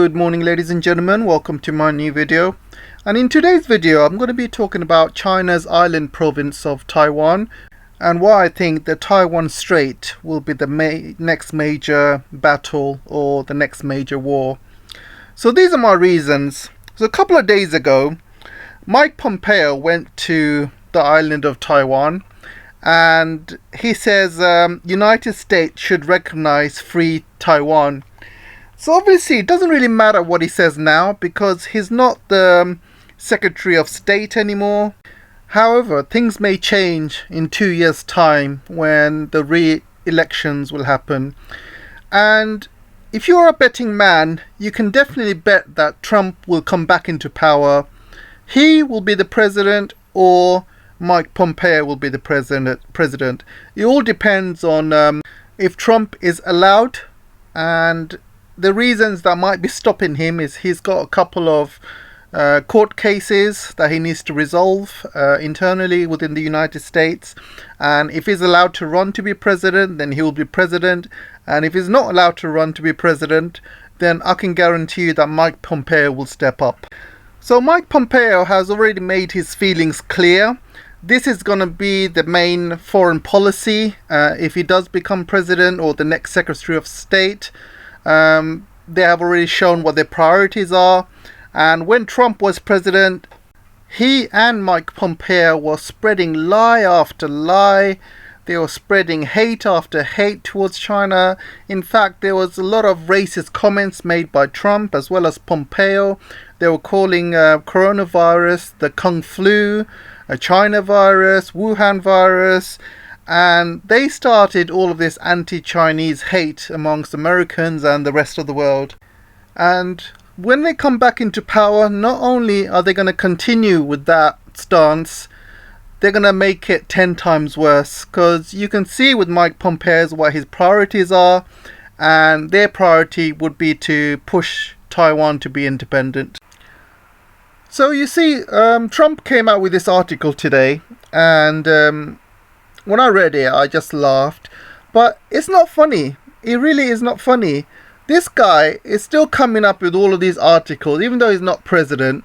Good morning, ladies and gentlemen, welcome to my new video. And in today's video I'm going to be talking about China's island province of Taiwan and why I think the Taiwan Strait will be the next major battle or the next major war. So these are my reasons. So a couple of days ago Mike Pompeo went to the island of Taiwan and he says United States should recognize free Taiwan. So obviously it doesn't really matter what he says now because he's not the Secretary of State anymore. However, things may change in 2 years' time when the re-elections will happen. And if you're a betting man, you can definitely bet that Trump will come back into power. He will be the president or Mike Pompeo will be the president. It all depends on if Trump is allowed, and the reasons that might be stopping him is he's got a couple of court cases that he needs to resolve internally within the United States. And if he's allowed to run to be president, then he will be president. And if he's not allowed to run to be president, then I can guarantee you that Mike Pompeo will step up. So Mike Pompeo has already made his feelings clear. This is going to be the main foreign policy if he does become president or the next Secretary of State. They have already shown what their priorities are, and when Trump was president, he and Mike Pompeo were spreading lie after lie. They were spreading hate after hate towards China. In fact, there was a lot of racist comments made by Trump as well as Pompeo. They were calling coronavirus the Kung Flu, a China virus, Wuhan virus. And they started all of this anti-Chinese hate amongst Americans and the rest of the world. And when they come back into power, not only are they going to continue with that stance, they're going to make it 10 times worse. Because you can see with Mike Pompeo what his priorities are. And their priority would be to push Taiwan to be independent. So you see, Trump came out with this article today. And when I read it, I just laughed. But it's not funny. It really is not funny. This guy is still coming up with all of these articles, even though he's not president.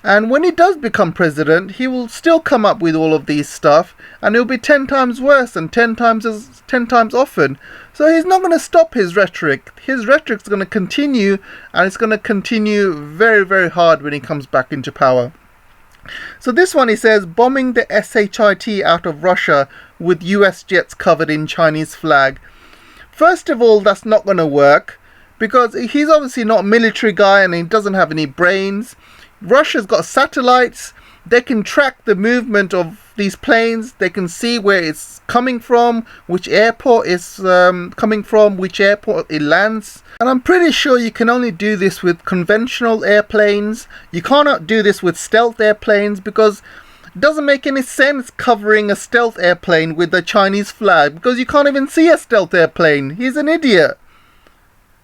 And when he does become president, he will still come up with all of these stuff. And it'll be 10 times worse and 10 times often. So he's not going to stop his rhetoric. His rhetoric's going to continue. And it's going to continue very, very hard when he comes back into power. So this one, he says, bombing the SHIT out of Russia with US jets covered in Chinese flag. First of all, that's not going to work because he's obviously not a military guy and he doesn't have any brains. Russia's got satellites. They can track the movement of these planes. They can see where it's coming from, which airport it's coming from, which airport it lands. And I'm pretty sure you can only do this with conventional airplanes. You cannot do this with stealth airplanes because it doesn't make any sense covering a stealth airplane with the Chinese flag because you can't even see a stealth airplane. He's an idiot.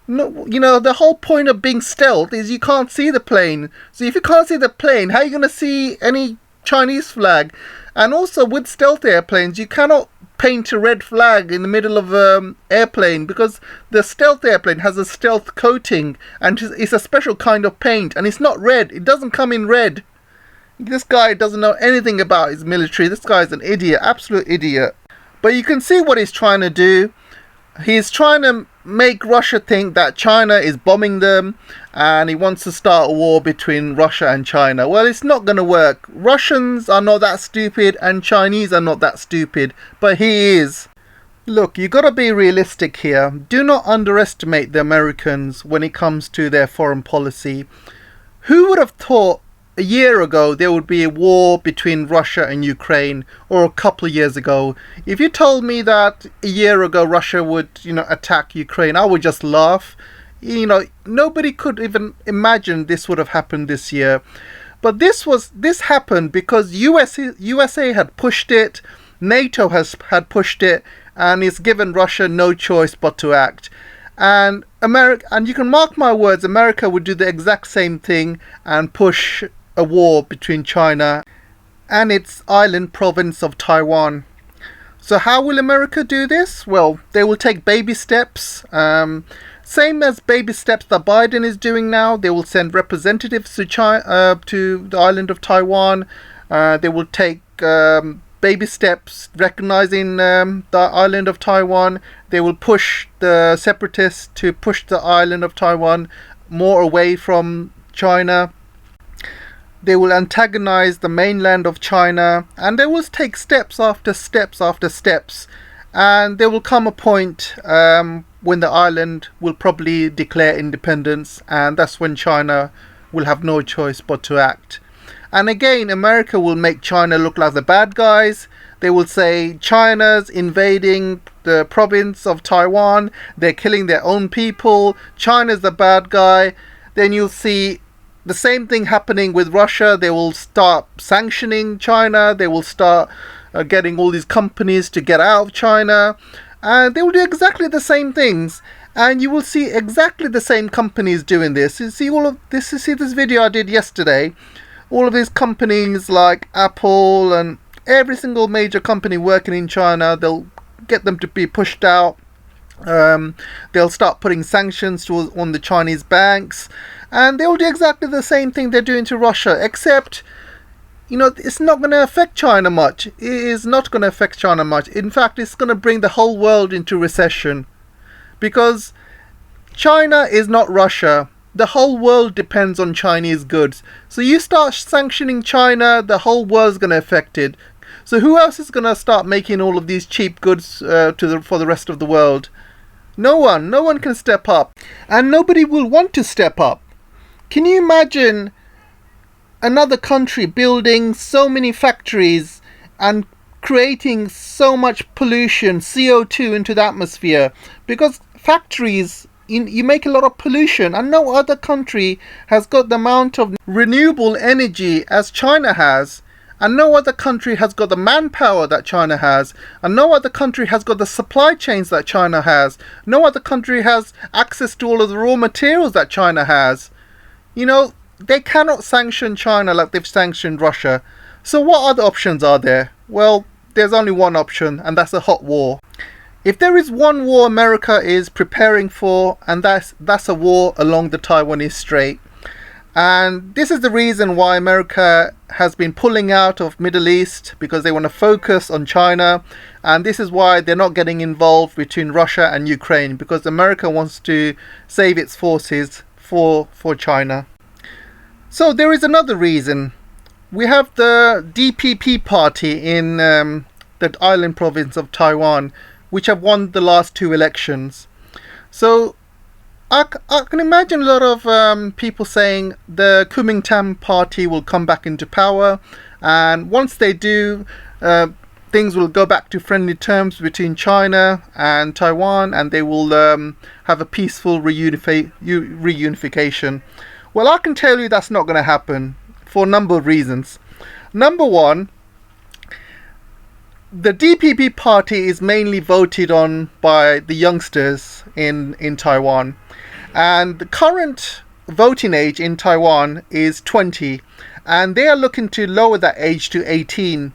No, you know, the whole point of being stealth is you can't see the plane. So if you can't see the plane, how are you going to see any Chinese flag? And also with stealth airplanes, you cannot paint a red flag in the middle of an airplane because the stealth airplane has a stealth coating and it's a special kind of paint and it's not red. It doesn't come in red. This guy doesn't know anything about his military. This guy's an idiot, absolute idiot. But you can see what he's trying to do. He's trying to make Russia think that China is bombing them and he wants to start a war between Russia and China. Well, it's not going to work. Russians are not that stupid and Chinese are not that stupid, but he is. Look, you got to be realistic here. Do not underestimate the Americans when it comes to their foreign policy. Who would have thought a year ago there would be a war between Russia and Ukraine, or a couple of years ago? If you told me that a year ago Russia would, attack Ukraine, I would just laugh. Nobody could even imagine this would have happened this year. But this happened because USA had pushed it, NATO had pushed it, and it's given Russia no choice but to act. And you can mark my words, America would do the exact same thing and push a war between China and its island province of Taiwan. So how will America do this? Well, they will take baby steps. Same as baby steps that Biden is doing now. They will send representatives to China, to the island of Taiwan. They will take baby steps recognizing the island of Taiwan. They will push the separatists to push the island of Taiwan more away from China. They will antagonize the mainland of China, and they will take steps after steps after steps, and there will come a point when the island will probably declare independence, and that's when China will have no choice but to act. And again, America will make China look like the bad guys. They will say China's invading the province of Taiwan, they're killing their own people, China's the bad guy. Then you'll see the same thing happening with Russia. They will start sanctioning China. They will start getting all these companies to get out of China. And they will do exactly the same things. And you will see exactly the same companies doing this. You see all of this. You see this video I did yesterday. All of these companies like Apple and every single major company working in China, they'll get them to be pushed out. They'll start putting sanctions on the Chinese banks, and they'll do exactly the same thing they're doing to Russia, except, you know, it's not going to affect China much. It is not going to affect China much. In fact, it's going to bring the whole world into recession, because China is not Russia. The whole world depends on Chinese goods. So you start sanctioning China, the whole world's going to affect it. So who else is going to start making all of these cheap goods for the rest of the world? No one. No one can step up. And nobody will want to step up. Can you imagine another country building so many factories and creating so much pollution, CO2 into the atmosphere? Because factories, you make a lot of pollution, and no other country has got the amount of renewable energy as China has. And no other country has got the manpower that China has. And no other country has got the supply chains that China has. No other country has access to all of the raw materials that China has. You know, they cannot sanction China like they've sanctioned Russia. So what other options are there? Well, there's only one option, and that's a hot war. If there is one war America is preparing for, and that's a war along the Taiwanese Strait. And this is the reason why America has been pulling out of Middle East, because they want to focus on China. And this is why they're not getting involved between Russia and Ukraine, because America wants to save its forces for China. So there is another reason. We have the DPP party in the island province of Taiwan, which have won the last two elections. So I can imagine a lot of people saying the Kuomintang party will come back into power, and once they do, things will go back to friendly terms between China and Taiwan, and they will have a peaceful reunification. Well, I can tell you that's not going to happen for a number of reasons. Number one, the DPP party is mainly voted on by the youngsters in Taiwan. And the current voting age in Taiwan is 20, and they are looking to lower that age to 18,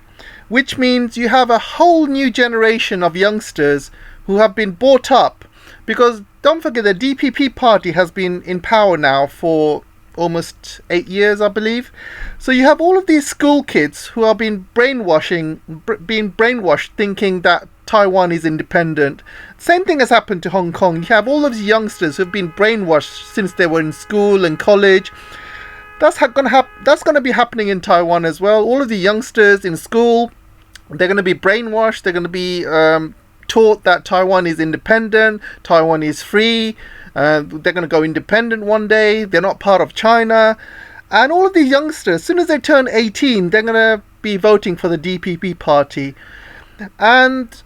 which means you have a whole new generation of youngsters who have been brought up, because don't forget the DPP party has been in power now for almost 8 years, I believe. So you have all of these school kids who are being brainwashed thinking that Taiwan is independent. Same thing has happened to Hong Kong. You have all of these youngsters who have been brainwashed since they were in school and college. That's going to be happening in Taiwan as well. All of the youngsters in school, they're going to be brainwashed. They're going to be taught that Taiwan is independent, Taiwan is free. They're going to go independent one day. They're not part of China. And all of these youngsters, as soon as they turn 18, they're going to be voting for the DPP party. And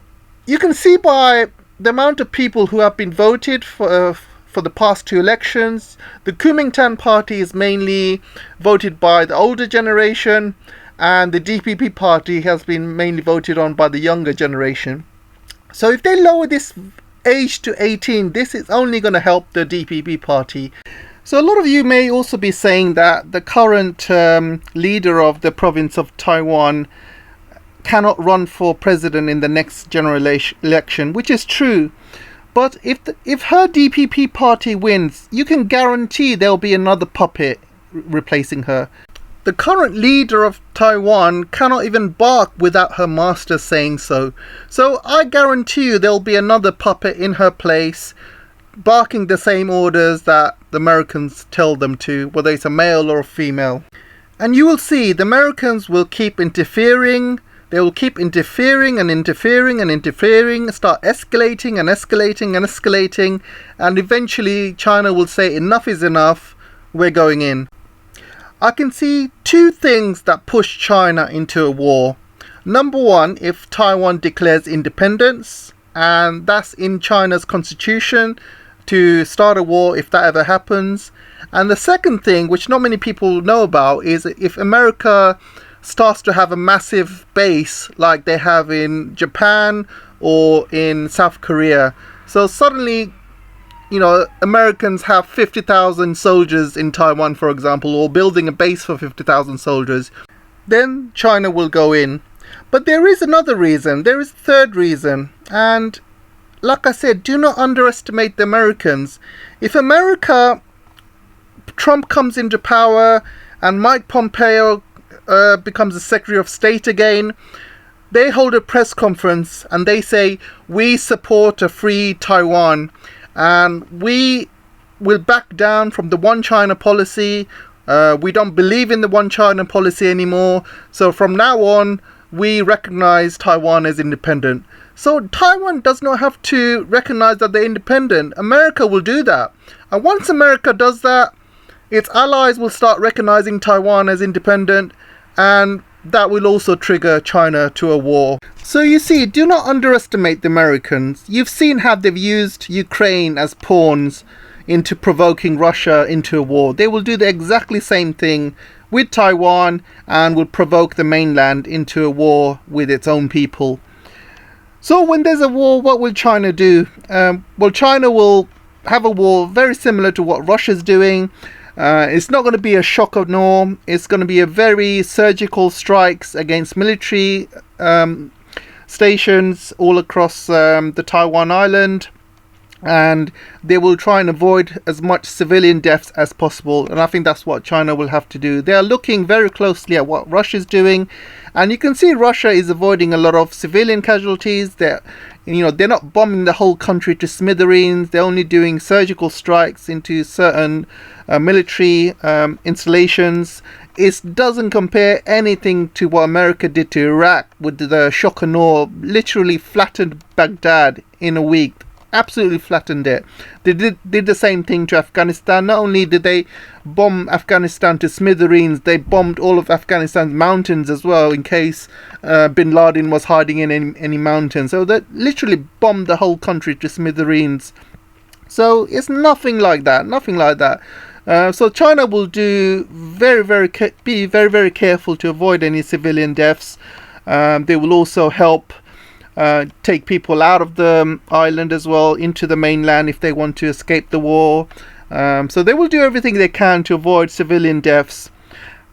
you can see by the amount of people who have been voted for the past two elections, the Kuomintang party is mainly voted by the older generation, and the DPP party has been mainly voted on by the younger generation. So if they lower this age to 18, this is only going to help the DPP party. So a lot of you may also be saying that the current leader of the province of Taiwan cannot run for president in the next general election, which is true. But if her DPP party wins, you can guarantee there'll be another puppet replacing her. The current leader of Taiwan cannot even bark without her master saying so. So I guarantee you there'll be another puppet in her place, barking the same orders that the Americans tell them to, whether it's a male or a female. And you will see the Americans will keep interfering. They will keep interfering and interfering and interfering, start escalating and escalating and escalating, and eventually China will say enough is enough, we're going in. I can see two things that push China into a war. Number one, if Taiwan declares independence, and that's in China's constitution to start a war if that ever happens. And the second thing, which not many people know about, is if America starts to have a massive base like they have in Japan or in South Korea. So suddenly, Americans have 50,000 soldiers in Taiwan, for example, or building a base for 50,000 soldiers. Then China will go in. But there is another reason. There is a third reason. And like I said, do not underestimate the Americans. If Trump comes into power and Mike Pompeo becomes the Secretary of State again, they hold a press conference and they say, we support a free Taiwan and we will back down from the one China policy. We don't believe in the one China policy anymore. So from now on, we recognize Taiwan as independent. So Taiwan does not have to recognize that they're independent. America will do that. And once America does that, its allies will start recognizing Taiwan as independent, and that will also trigger China to a war. So you see, do not underestimate the Americans. You've seen how they've used Ukraine as pawns into provoking Russia into a war. They will do the exactly same thing with Taiwan and will provoke the mainland into a war with its own people. So when there's a war, what will China do? Well, China will have a war very similar to what Russia's doing. It's not going to be a shock of norm. It's going to be a very surgical strikes against military stations all across the Taiwan island. And they will try and avoid as much civilian deaths as possible. And I think that's what China will have to do. They are looking very closely at what Russia's doing. And you can see Russia is avoiding a lot of civilian casualties. They're not bombing the whole country to smithereens. They're only doing surgical strikes into certain military installations. It doesn't compare anything to what America did to Iraq with the shock and awe. Literally flattened Baghdad in a week. Absolutely flattened it. They did the same thing to Afghanistan. Not only did they bomb Afghanistan to smithereens, they bombed all of Afghanistan's mountains as well, in case bin Laden was hiding in any mountains. So they literally bombed the whole country to smithereens. So it's nothing like that. So China will do be very careful to avoid any civilian deaths. They will also help take people out of the island as well into the mainland if they want to escape the war. So they will do everything they can to avoid civilian deaths.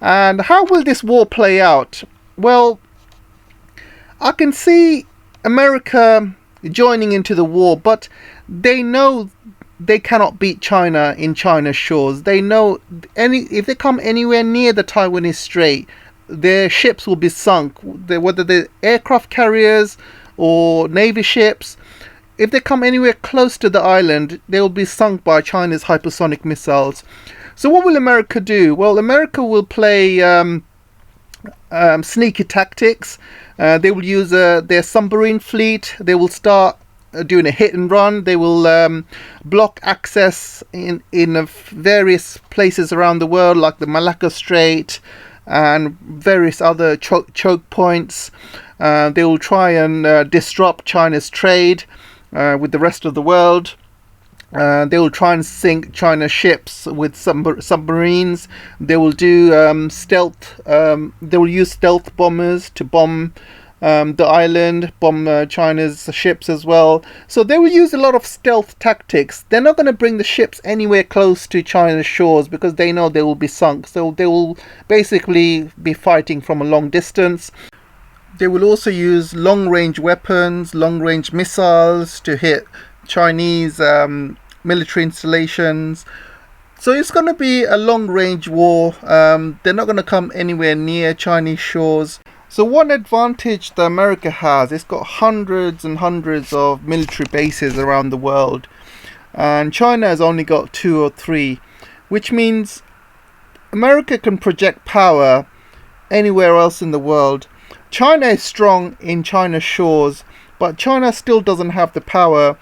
And how will this war play out? Well, I can see America joining into the war, but they know they cannot beat China in China's shores. They know if they come anywhere near the Taiwanese Strait, their ships will be sunk, whether they're aircraft carriers or navy ships. If they come anywhere close to the island, they will be sunk by China's hypersonic missiles. So what will America do? Well, America will play sneaky tactics. They will use their submarine fleet. They will start doing a hit and run. They will block access in various places around the world, like the Malacca Strait and various other choke points. They will try and disrupt China's trade with the rest of the world. They will try and sink China's ships with submarines. They will do stealth. They will use stealth bombers to bomb the island, bomb China's ships as well. So they will use a lot of stealth tactics. They're not going to bring the ships anywhere close to China's shores because they know they will be sunk. So they will basically be fighting from a long distance. They will also use long-range weapons, long-range missiles to hit Chinese military installations. So it's going to be a long-range war. They're not going to come anywhere near Chinese shores. So one advantage that America has, it's got hundreds and hundreds of military bases around the world. And China has only got 2 or 3, which means America can project power anywhere else in the world. China is strong in China's shores, but China still doesn't have the power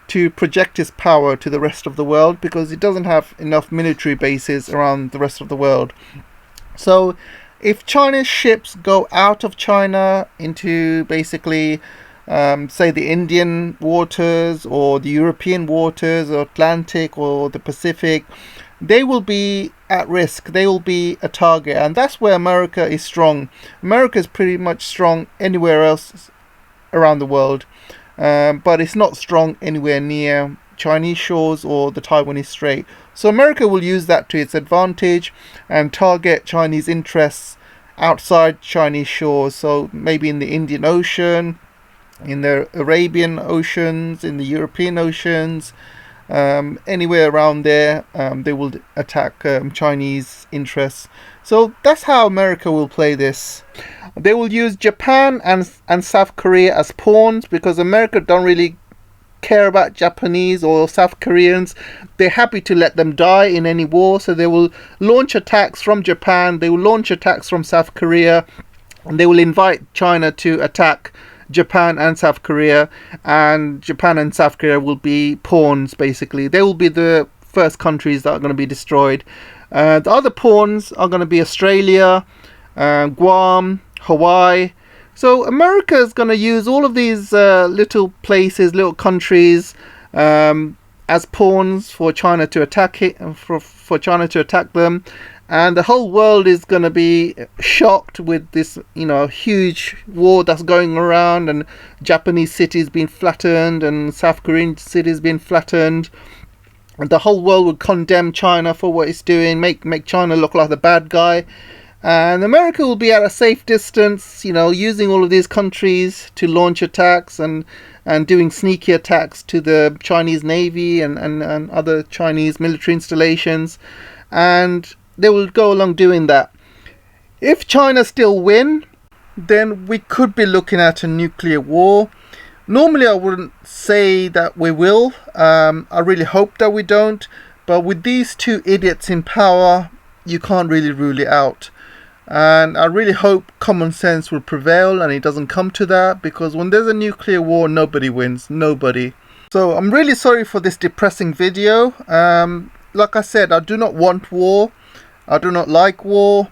to project its power to the rest of the world because it doesn't have enough military bases around the rest of the world. So if China's ships go out of China into basically say the Indian waters or the European waters or Atlantic or the Pacific, they will be at risk. They will be a target, and that's where America is strong. America is pretty much strong anywhere else around the world, but it's not strong anywhere near Chinese shores or the Taiwanese Strait. So America will use that to its advantage and target Chinese interests outside Chinese shores. So maybe in the Indian Ocean, in the Arabian Oceans, in the European Oceans, anywhere around there, they will attack Chinese interests. So that's how America will play this. They will use Japan and South Korea as pawns because America don't really care about Japanese or South Koreans. They're happy to let them die in any war. So they will launch attacks from Japan, they will launch attacks from South Korea, and they will invite China to attack Japan and South Korea, and Japan and South Korea will be pawns basically. They will be the first countries that are going to be destroyed. The other pawns are going to be Australia, Guam, Hawaii. So America is going to use all of these little places, little countries, as pawns for China to attack it, for China to attack them. And the whole world is going to be shocked with this, huge war that's going around, and Japanese cities being flattened and South Korean cities being flattened. And the whole world would condemn China for what it's doing, make China look like the bad guy. And America will be at a safe distance, using all of these countries to launch attacks and doing sneaky attacks to the Chinese Navy and other Chinese military installations. And they will go along doing that. If China still win, then we could be looking at a nuclear war. Normally I wouldn't say that we will. I really hope that we don't. But with these two idiots in power, you can't really rule it out. And I really hope common sense will prevail and it doesn't come to that, because when there's a nuclear war, nobody wins. Nobody. So I'm really sorry for this depressing video. Like I said, I do not want war. I do not like war.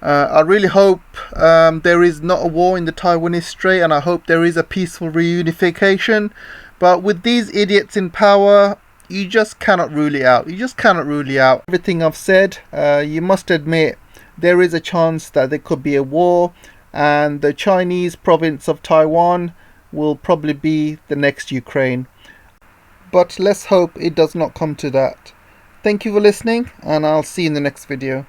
I really hope there is not a war in the Taiwanese Strait, and I hope there is a peaceful reunification. But with these idiots in power, you just cannot rule it out. You just cannot rule it out. Everything I've said, you must admit there is a chance that there could be a war, and the Chinese province of Taiwan will probably be the next Ukraine. But let's hope it does not come to that. Thank you for listening, and I'll see you in the next video.